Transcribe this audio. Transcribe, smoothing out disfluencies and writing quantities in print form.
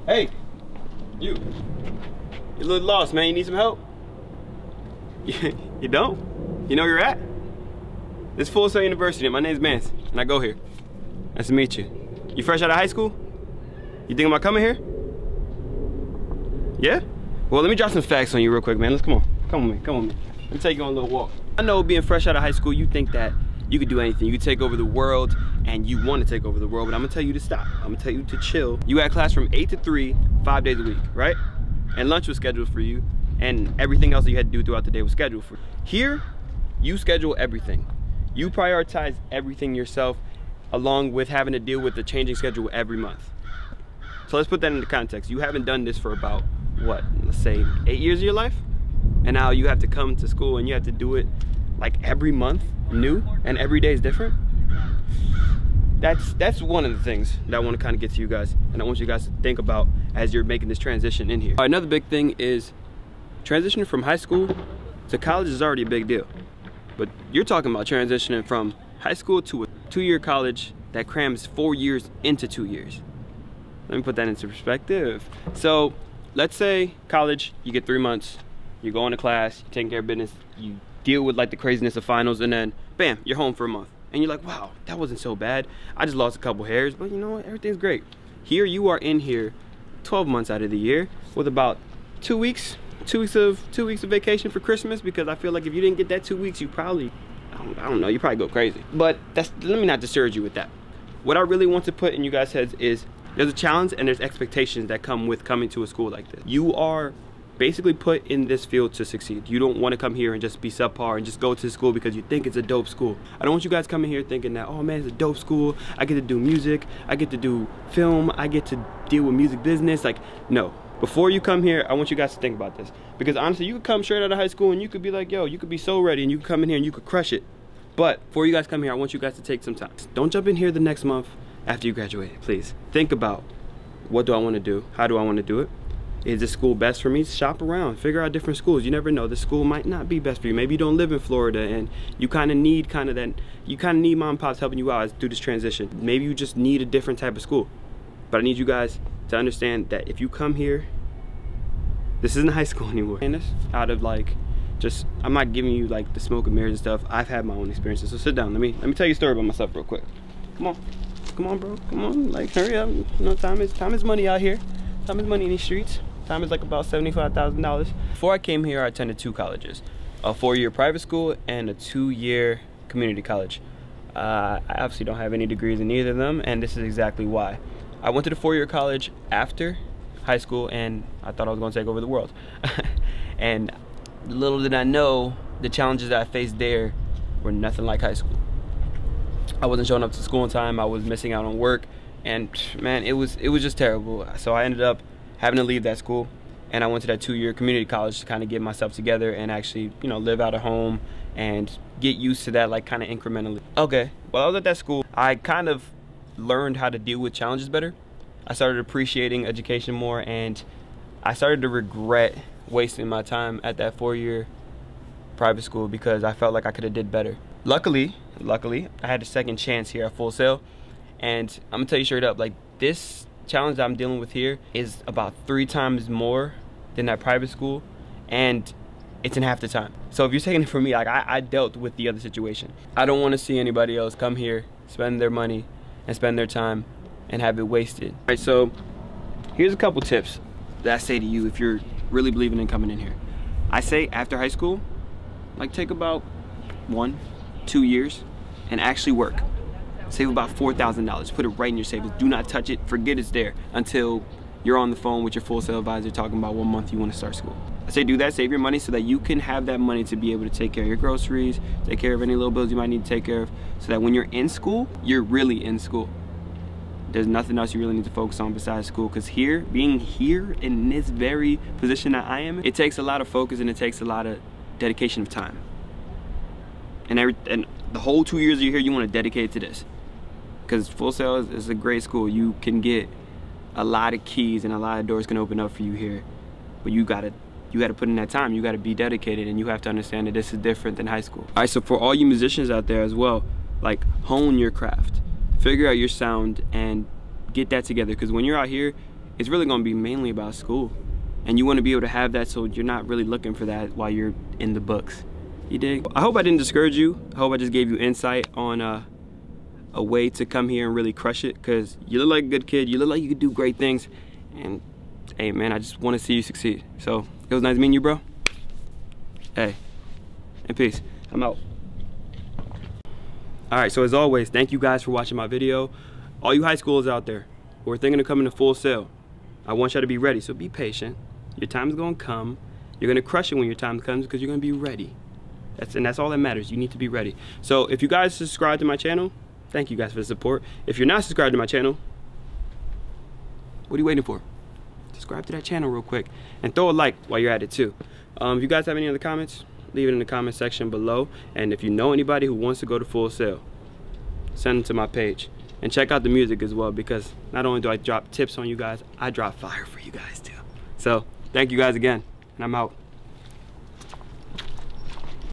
Hey, you. You look lost, man. You need some help? You don't? You know where you're at? This is Full Sail University. My name's Manz, and I go here. Nice to meet you. You fresh out of high school? You think about coming here? Yeah? Well, let me drop some facts on you real quick, man. Let's come on. Come with me. Come with me. Let me take you on a little walk. I know being fresh out of high school, you think that you could do anything. You could take over the world, and you want to take over the world, but I'm gonna tell you to stop. I'm gonna tell you to chill. You had class from 8 to 3, 5 days a week, right? And lunch was scheduled for you, and everything else that you had to do throughout the day was scheduled for you. Here, you schedule everything. You prioritize everything yourself, along with having to deal with the changing schedule every month. So let's put that into context. You haven't done this for about, what, let's say 8 years of your life? And now you have to come to school and you have to do it like every month, new, and every day is different. That's one of the things that I want to kind of get to you guys, and I want you guys to think about as you're making this transition in here. Another big thing is transitioning from high school to college is already a big deal. But you're talking about transitioning from high school to a 2-year college that crams 4 years into 2 years. Let me put that into perspective. So let's say college, you get 3 months, you're going to class, you're taking care of business, you deal with like the craziness of finals, and then bam, you're home for a month. And you're like, wow, that wasn't so bad. I just lost a couple hairs, but you know what, everything's great. Here you are in here 12 months out of the year with about 2 weeks, 2 weeks of vacation for Christmas, because I feel like if you didn't get that 2 weeks, you probably, I don't know, you probably go crazy. But let me not discourage you with that. What I really want to put in you guys' heads is there's a challenge and there's expectations that come with coming to a school like this. You are basically put in this field to succeed. You don't want to come here and just be subpar and just go to school because you think it's a dope school. I don't want you guys coming here thinking that, oh man, it's a dope school. I get to do music, I get to do film, I get to deal with music business. Like, no. Before you come here, I want you guys to think about this. Because honestly, you could come straight out of high school and you could be like, yo, you could be so ready and you could come in here and you could crush it. But before you guys come here, I want you guys to take some time. Don't jump in here the next month after you graduate, please. Think about, what do I want to do? How do I want to do it? Is this school best for me? Shop around, figure out different schools. You never know, this school might not be best for you. Maybe you don't live in Florida and you kind of need mom and pops helping you out through this transition. Maybe you just need a different type of school. But I need you guys to understand that if you come here, this isn't high school anymore. And this out of like, I'm not giving you like the smoke and mirrors and stuff. I've had my own experiences. So sit down, let me tell you a story about myself real quick. Come on bro, come on, like hurry up. You know, time is money out here. Time is money in these streets. Time is like about $75,000. Before I came here, I attended 2 colleges. A 4-year private school and a 2-year community college. I obviously don't have any degrees in either of them, and this is exactly why. I went to the 4-year college after high school, and I thought I was gonna take over the world. And little did I know, the challenges that I faced there were nothing like high school. I wasn't showing up to school on time, I was missing out on work, and man, it was just terrible. So I ended up having to leave that school, and I went to that 2-year community college to kind of get myself together and actually, you know, live out of home and get used to that, like kind of incrementally. Okay, while I was at that school, I kind of learned how to deal with challenges better. I started appreciating education more, and I started to regret wasting my time at that 4-year private school because I felt like I could have did better. Luckily, I had a second chance here at Full Sail, and I'm gonna tell you straight up, like this challenge that I'm dealing with here is about 3 times more than that private school, and it's in half the time. So if you're taking it from me, like I dealt with the other situation. I don't want to see anybody else come here, spend their money and spend their time and have it wasted. All right, so here's a couple tips that I say to you if you're really believing in coming in here. I say after high school, like take about 1-2 years and actually work. Save about $4,000, put it right in your savings. Do not touch it, forget it's there until you're on the phone with your Full Sail advisor talking about what month you want to start school. I say do that, save your money so that you can have that money to be able to take care of your groceries, take care of any little bills you might need to take care of, so that when you're in school, you're really in school. There's nothing else you really need to focus on besides school, because being here in this very position that I am, it takes a lot of focus and it takes a lot of dedication of time. And the whole 2 years you're here, you want to dedicate it to this. Because Full Sail is a great school. You can get a lot of keys and a lot of doors can open up for you here. But you gotta put in that time. You gotta be dedicated, and you have to understand that this is different than high school. All right, so for all you musicians out there as well, like hone your craft. Figure out your sound and get that together. Because when you're out here, it's really gonna be mainly about school. And you wanna be able to have that so you're not really looking for that while you're in the books. You dig? I hope I didn't discourage you. I hope I just gave you insight on a way to come here and really crush it, because you look like a good kid, you look like you could do great things, and hey man, I just wanna see you succeed. So, it was nice meeting you, bro. Hey, and peace. I'm out. All right, so as always, thank you guys for watching my video. All you high schoolers out there who are thinking of coming to Full Sail, I want y'all to be ready, so be patient. Your time's gonna come. You're gonna crush it when your time comes because you're gonna be ready. That's all that matters. You need to be ready. So if you guys subscribe to my channel, thank you guys for the support. If you're not subscribed to my channel, what are you waiting for? Subscribe to that channel real quick and throw a like while you're at it too. If you guys have any other comments, leave it in the comment section below. And if you know anybody who wants to go to Full Sail, send them to my page. And check out the music as well, because not only do I drop tips on you guys, I drop fire for you guys too. So thank you guys again, and I'm out.